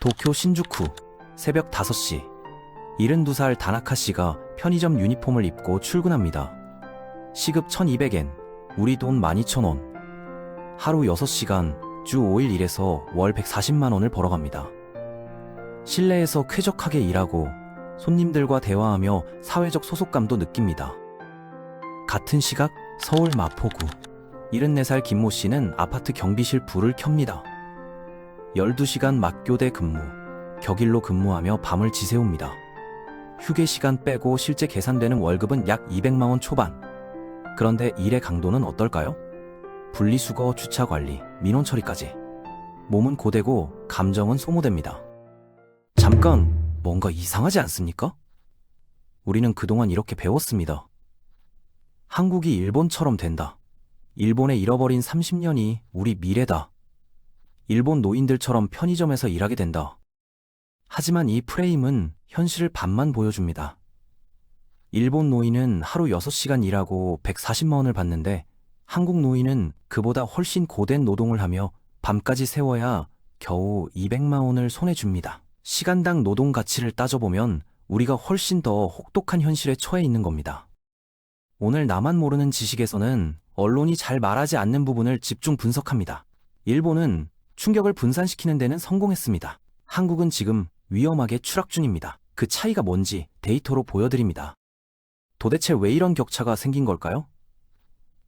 도쿄 신주쿠 새벽 5시 72살 다나카 씨가 편의점 유니폼을 입고 출근합니다. 시급 1200엔, 우리 돈 12,000원. 하루 6시간, 주 5일 일해서 월 140만 원을 벌어갑니다. 실내에서 쾌적하게 일하고 손님들과 대화하며 사회적 소속감도 느낍니다. 같은 시각 서울 마포구 74살 김모 씨는 아파트 경비실 불을 켭니다. 12시간 막교대 근무, 격일로 근무하며 밤을 지새웁니다. 휴게 시간 빼고 실제 계산되는 월급은 약 200만 원 초반. 그런데 일의 강도는 어떨까요? 분리수거, 주차관리, 민원 처리까지. 몸은 고되고 감정은 소모됩니다. 잠깐, 뭔가 이상하지 않습니까? 우리는 그동안 이렇게 배웠습니다. 한국이 일본처럼 된다. 일본에 잃어버린 30년이 우리 미래다. 일본 노인들처럼 편의점에서 일하게 된다. 하지만 이 프레임은 현실을 반만 보여줍니다. 일본 노인은 하루 6시간 일하고 140만 원을 받는데 한국 노인은 그보다 훨씬 고된 노동을 하며 밤까지 세워야 겨우 200만 원을 손에 줍니다. 시간당 노동 가치를 따져보면 우리가 훨씬 더 혹독한 현실에 처해 있는 겁니다. 오늘 나만 모르는 지식에서는 언론이 잘 말하지 않는 부분을 집중 분석합니다. 일본은 충격을 분산시키는 데는 성공했습니다. 한국은 지금 위험하게 추락 중입니다. 그 차이가 뭔지 데이터로 보여드립니다. 도대체 왜 이런 격차가 생긴 걸까요?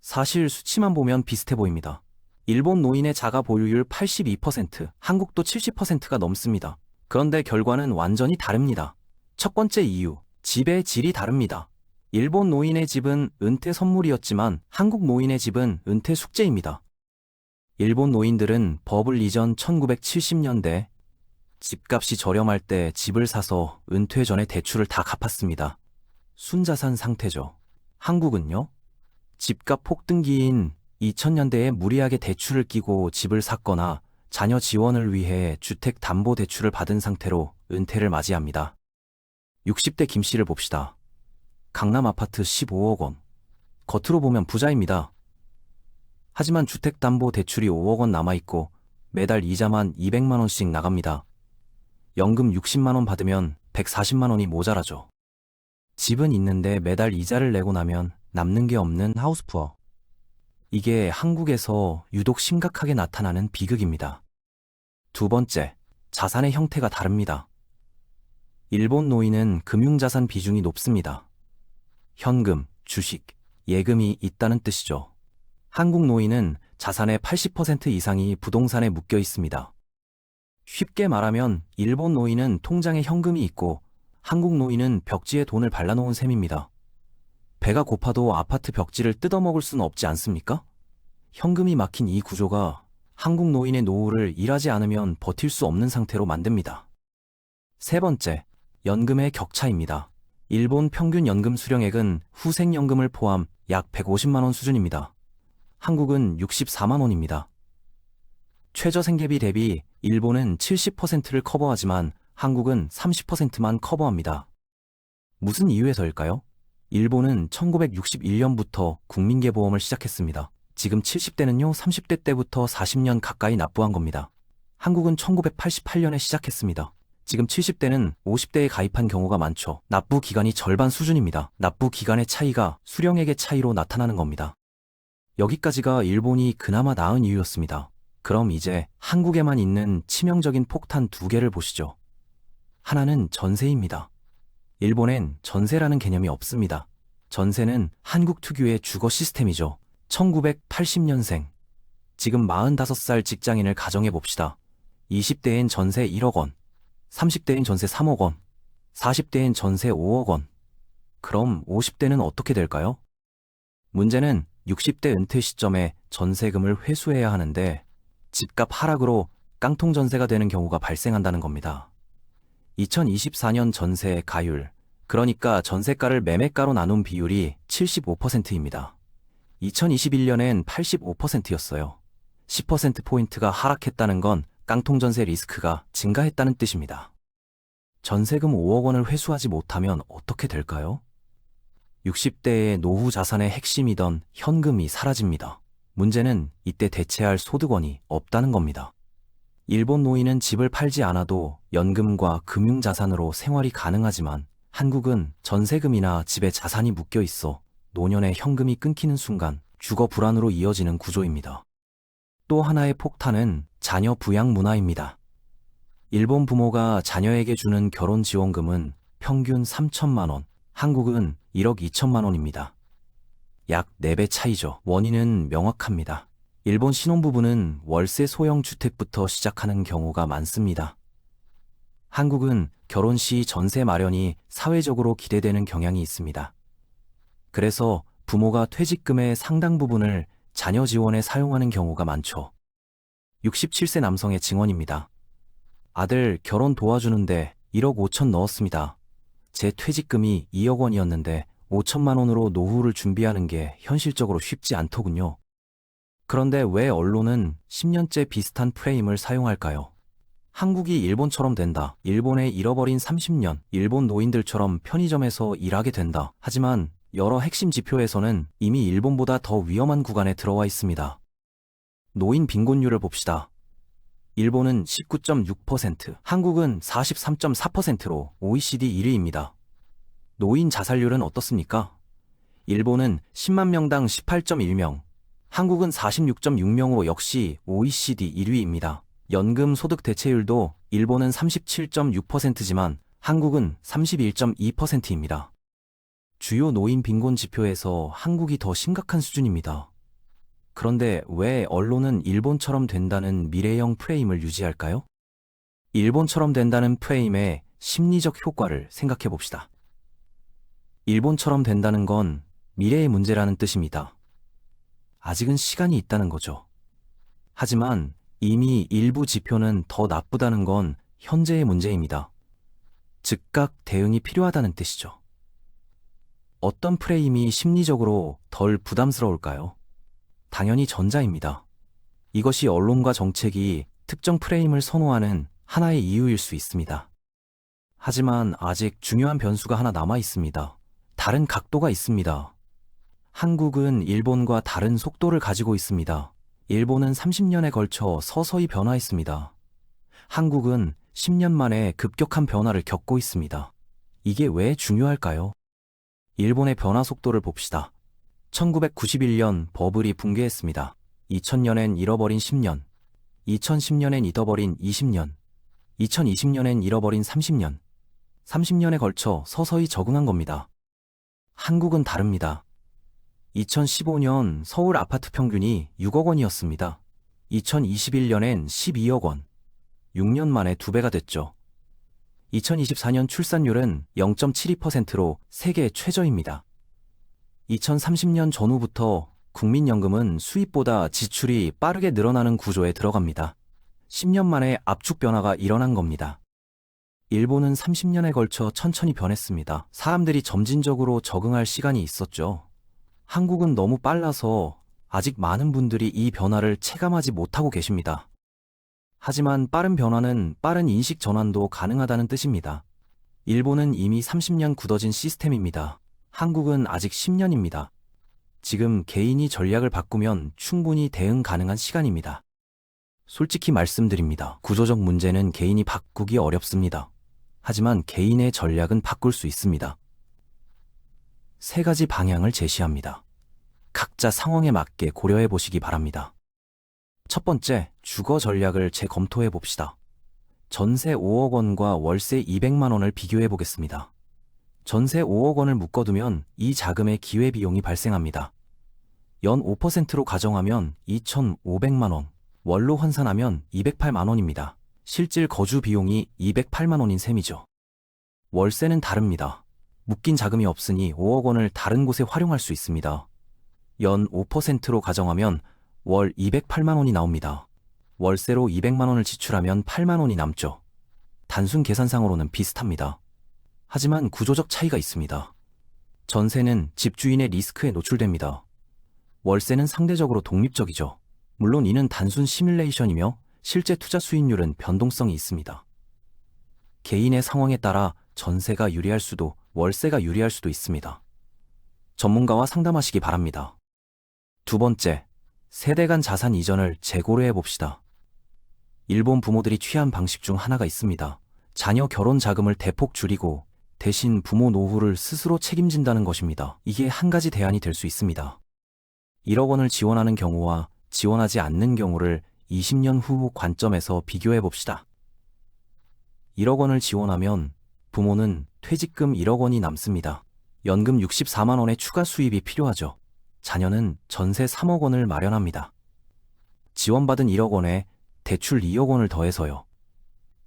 사실 수치만 보면 비슷해 보입니다. 일본 노인의 자가 보유율 82%, 한국도 70%가 넘습니다. 그런데 결과는 완전히 다릅니다. 첫 번째 이유, 집의 질이 다릅니다. 일본 노인의 집은 은퇴 선물이었지만 한국 노인의 집은 은퇴 숙제입니다. 일본 노인들은 버블 이전 1970년대 집값이 저렴할 때 집을 사서 은퇴 전에 대출을 다 갚았습니다. 순자산 상태죠. 한국은요? 집값 폭등기인 2000년대에 무리하게 대출을 끼고 집을 샀거나 자녀 지원을 위해 주택담보대출을 받은 상태로 은퇴를 맞이합니다. 60대 김 씨를 봅시다. 강남 아파트 15억 원. 겉으로 보면 부자입니다. 하지만 주택담보대출이 5억 원 남아있고 매달 이자만 200만 원씩 나갑니다. 연금 60만 원 받으면 140만 원이 모자라죠. 집은 있는데 매달 이자를 내고 나면 남는 게 없는 하우스푸어. 이게 한국에서 유독 심각하게 나타나는 비극입니다. 두 번째, 자산의 형태가 다릅니다. 일본 노인은 금융자산 비중이 높습니다. 현금, 주식, 예금이 있다는 뜻이죠. 한국 노인은 자산의 80% 이상이 부동산에 묶여 있습니다. 쉽게 말하면 일본 노인은 통장에 현금이 있고 한국 노인은 벽지에 돈을 발라놓은 셈입니다. 배가 고파도 아파트 벽지를 뜯어먹을 수는 없지 않습니까? 현금이 막힌 이 구조가 한국 노인의 노후를 일하지 않으면 버틸 수 없는 상태로 만듭니다. 세 번째, 연금의 격차입니다. 일본 평균 연금 수령액은 후생연금을 포함 약 150만 원 수준입니다. 한국은 64만 원입니다. 최저생계비 대비 일본은 70%를 커버하지만 한국은 30%만 커버합니다. 무슨 이유에서일까요? 일본은 1961년부터 국민계보험을 시작했습니다. 지금 70대는요 30대 때부터 40년 가까이 납부한 겁니다. 한국은 1988년에 시작했습니다. 지금 70대는 50대에 가입한 경우가 많죠. 납부 기간이 절반 수준입니다. 납부 기간의 차이가 수령액의 차이로 나타나는 겁니다. 여기까지가 일본이 그나마 나은 이유였습니다. 그럼 이제 한국에만 있는 치명적인 폭탄 두 개를 보시죠. 하나는 전세입니다. 일본엔 전세라는 개념이 없습니다. 전세는 한국 특유의 주거 시스템이죠. 1980년생. 지금 45살 직장인을 가정해 봅시다. 20대엔 전세 1억 원, 30대엔 전세 3억 원, 40대엔 전세 5억 원. 그럼 50대는 어떻게 될까요? 문제는 60대 은퇴 시점에 전세금을 회수해야 하는데 집값 하락으로 깡통 전세가 되는 경우가 발생한다는 겁니다. 2024년 전세 가율, 그러니까 전세가를 매매가로 나눈 비율이 75%입니다. 2021년엔 85%였어요. 10%포인트가 하락했다는 건 깡통 전세 리스크가 증가했다는 뜻입니다. 전세금 5억 원을 회수하지 못하면 어떻게 될까요? 60대의 노후 자산의 핵심이던 현금이 사라집니다. 문제는 이때 대체할 소득원이 없다는 겁니다. 일본 노인은 집을 팔지 않아도 연금과 금융자산으로 생활이 가능하지만 한국은 전세금이나 집에 자산이 묶여 있어 노년에 현금이 끊기는 순간 주거 불안으로 이어지는 구조입니다. 또 하나의 폭탄은 자녀 부양 문화입니다. 일본 부모가 자녀에게 주는 결혼 지원금은 평균 3천만 원, 한국은 1억 2천만 원입니다. 약 4배 차이죠. 원인은 명확합니다. 일본 신혼부부는 월세 소형 주택부터 시작하는 경우가 많습니다. 한국은 결혼 시 전세 마련이 사회적으로 기대되는 경향이 있습니다. 그래서 부모가 퇴직금의 상당 부분을 자녀 지원에 사용하는 경우가 많죠. 67세 남성의 증언입니다. 아들 결혼 도와주는데 1억 5천 넣었습니다. 제 퇴직금이 2억 원이었는데 5천만 원으로 노후를 준비하는 게 현실적으로 쉽지 않더군요. 그런데 왜 언론은 10년째 비슷한 프레임을 사용할까요? 한국이 일본처럼 된다. 일본의 잃어버린 30년, 일본 노인들처럼 편의점에서 일하게 된다. 하지만 여러 핵심 지표에서는 이미 일본보다 더 위험한 구간에 들어와 있습니다. 노인 빈곤율을 봅시다. 일본은 19.6%, 한국은 43.4%로 OECD 1위입니다. 노인 자살률은 어떻습니까? 일본은 10만 명당 18.1명, 한국은 46.6명으로 역시 OECD 1위입니다. 연금 소득 대체율도 일본은 37.6%지만 한국은 31.2%입니다. 주요 노인 빈곤 지표에서 한국이 더 심각한 수준입니다. 그런데 왜 언론은 일본처럼 된다는 미래형 프레임을 유지할까요? 일본처럼 된다는 프레임의 심리적 효과를 생각해 봅시다. 일본처럼 된다는 건 미래의 문제라는 뜻입니다. 아직은 시간이 있다는 거죠. 하지만 이미 일부 지표는 더 나쁘다는 건 현재의 문제입니다. 즉각 대응이 필요하다는 뜻이죠. 어떤 프레임이 심리적으로 덜 부담스러울까요? 당연히 전자입니다. 이것이 언론과 정책이 특정 프레임을 선호하는 하나의 이유일 수 있습니다. 하지만 아직 중요한 변수가 하나 남아 있습니다. 다른 각도가 있습니다. 한국은 일본과 다른 속도를 가지고 있습니다. 일본은 30년에 걸쳐 서서히 변화했습니다. 한국은 10년 만에 급격한 변화를 겪고 있습니다. 이게 왜 중요할까요? 일본의 변화 속도를 봅시다. 1991년 버블이 붕괴했습니다. 2000년엔 잃어버린 10년, 2010년엔 잃어버린 20년, 2020년엔 잃어버린 30년, 30년에 걸쳐 서서히 적응한 겁니다. 한국은 다릅니다. 2015년 서울 아파트 평균이 6억 원이었습니다. 2021년엔 12억 원, 6년 만에 2배가 됐죠. 2024년 출산율은 0.72%로 세계 최저입니다. 2030년 전후부터 국민연금은 수입보다 지출이 빠르게 늘어나는 구조에 들어갑니다. 10년 만에 압축 변화가 일어난 겁니다. 일본은 30년에 걸쳐 천천히 변했습니다. 사람들이 점진적으로 적응할 시간이 있었죠. 한국은 너무 빨라서 아직 많은 분들이 이 변화를 체감하지 못하고 계십니다. 하지만 빠른 변화는 빠른 인식 전환도 가능하다는 뜻입니다. 일본은 이미 30년 굳어진 시스템입니다. 한국은 아직 10년입니다. 지금 개인이 전략을 바꾸면 충분히 대응 가능한 시간입니다. 솔직히 말씀드립니다. 구조적 문제는 개인이 바꾸기 어렵습니다. 하지만 개인의 전략은 바꿀 수 있습니다. 3가지 방향을 제시합니다. 각자 상황에 맞게 고려해 보시기 바랍니다. 첫 번째, 주거 전략을 재검토해 봅시다. 전세 5억 원과 월세 200만 원을 비교해 보겠습니다. 전세 5억 원을 묶어두면 이 자금의 기회비용이 발생합니다. 연 5%로 가정하면 2,500만 원, 월로 환산하면 208만 원입니다. 실질 거주 비용이 208만 원인 셈이죠. 월세는 다릅니다. 묶인 자금이 없으니 5억 원을 다른 곳에 활용할 수 있습니다. 연 5%로 가정하면 월 208만 원이 나옵니다. 월세로 200만 원을 지출하면 8만 원이 남죠. 단순 계산상으로는 비슷합니다. 하지만 구조적 차이가 있습니다. 전세는 집주인의 리스크에 노출됩니다. 월세는 상대적으로 독립적이죠. 물론 이는 단순 시뮬레이션이며 실제 투자 수익률은 변동성이 있습니다. 개인의 상황에 따라 전세가 유리할 수도 월세가 유리할 수도 있습니다. 전문가와 상담하시기 바랍니다. 두 번째, 세대 간 자산 이전을 재고려해 봅시다. 일본 부모들이 취한 방식 중 하나가 있습니다. 자녀 결혼 자금을 대폭 줄이고 대신 부모 노후를 스스로 책임진다는 것입니다. 이게 한 가지 대안이 될 수 있습니다. 1억 원을 지원하는 경우와 지원하지 않는 경우를 20년 후 관점에서 비교해 봅시다. 1억 원을 지원하면 부모는 퇴직금 1억 원이 남습니다. 연금 64만 원의 추가 수입이 필요하죠. 자녀는 전세 3억 원을 마련합니다. 지원받은 1억 원에 대출 2억 원을 더해서요.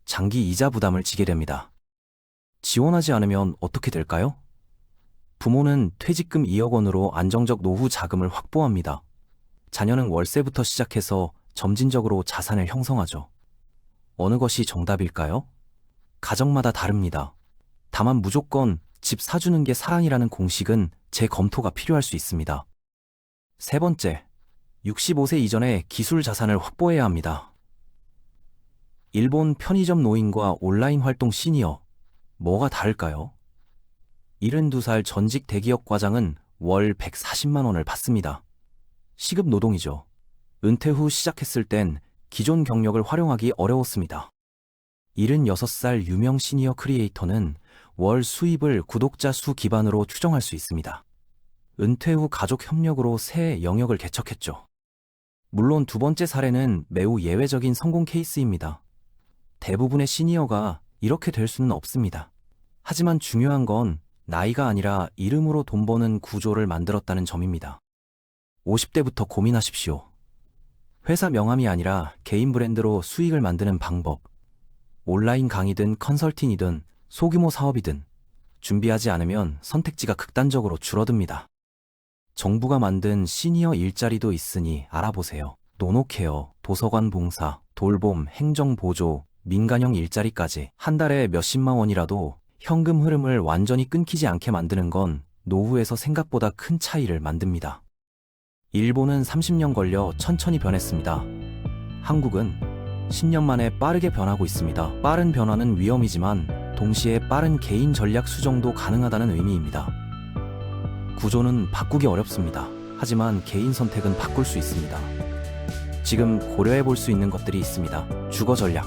장기 이자 부담을 지게 됩니다. 지원하지 않으면 어떻게 될까요? 부모는 퇴직금 2억 원으로 안정적 노후 자금을 확보합니다. 자녀는 월세부터 시작해서 점진적으로 자산을 형성하죠. 어느 것이 정답일까요? 가정마다 다릅니다. 다만 무조건 집 사주는 게 사랑이라는 공식은 재검토가 필요할 수 있습니다. 세 번째, 65세 이전에 기술 자산을 확보해야 합니다. 일본 편의점 노인과 온라인 활동 시니어, 뭐가 다를까요? 72살 전직 대기업 과장은 월 140만 원을 받습니다. 시급 노동이죠. 은퇴 후 시작했을 땐 기존 경력을 활용하기 어려웠습니다. 76살 유명 시니어 크리에이터는 월 수입을 구독자 수 기반으로 추정할 수 있습니다. 은퇴 후 가족 협력으로 새 영역을 개척했죠. 물론 두 번째 사례는 매우 예외적인 성공 케이스입니다. 대부분의 시니어가 이렇게 될 수는 없습니다. 하지만 중요한 건 나이가 아니라 이름으로 돈 버는 구조를 만들었다는 점입니다. 50대부터 고민하십시오. 회사 명함이 아니라 개인 브랜드로 수익을 만드는 방법. 온라인 강의든 컨설팅이든 소규모 사업이든 준비하지 않으면 선택지가 극단적으로 줄어듭니다. 정부가 만든 시니어 일자리도 있으니 알아보세요. 노노케어, 도서관 봉사, 돌봄, 행정보조, 민간형 일자리까지 한 달에 몇십만 원이라도 현금 흐름을 완전히 끊기지 않게 만드는 건 노후에서 생각보다 큰 차이를 만듭니다. 일본은 30년 걸려 천천히 변했습니다. 한국은 10년 만에 빠르게 변하고 있습니다. 빠른 변화는 위험이지만 동시에 빠른 개인 전략 수정도 가능하다는 의미입니다. 구조는 바꾸기 어렵습니다. 하지만 개인 선택은 바꿀 수 있습니다. 지금 고려해 볼 수 있는 것들이 있습니다. 주거 전략.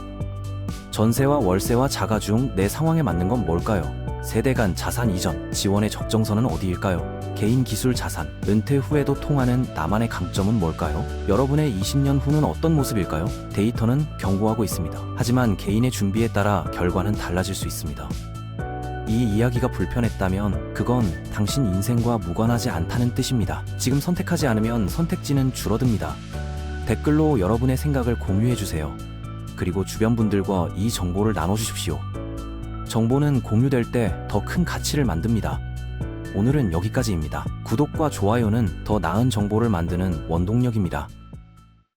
전세와 월세와 자가 중 내 상황에 맞는 건 뭘까요? 세대 간 자산 이전, 지원의 적정선은 어디일까요? 개인 기술 자산, 은퇴 후에도 통하는 나만의 강점은 뭘까요? 여러분의 20년 후는 어떤 모습일까요? 데이터는 경고하고 있습니다. 하지만 개인의 준비에 따라 결과는 달라질 수 있습니다. 이 이야기가 불편했다면 그건 당신 인생과 무관하지 않다는 뜻입니다. 지금 선택하지 않으면 선택지는 줄어듭니다. 댓글로 여러분의 생각을 공유해주세요. 그리고 주변 분들과 이 정보를 나눠주십시오. 정보는 공유될 때 더 큰 가치를 만듭니다. 오늘은 여기까지입니다. 구독과 좋아요는 더 나은 정보를 만드는 원동력입니다.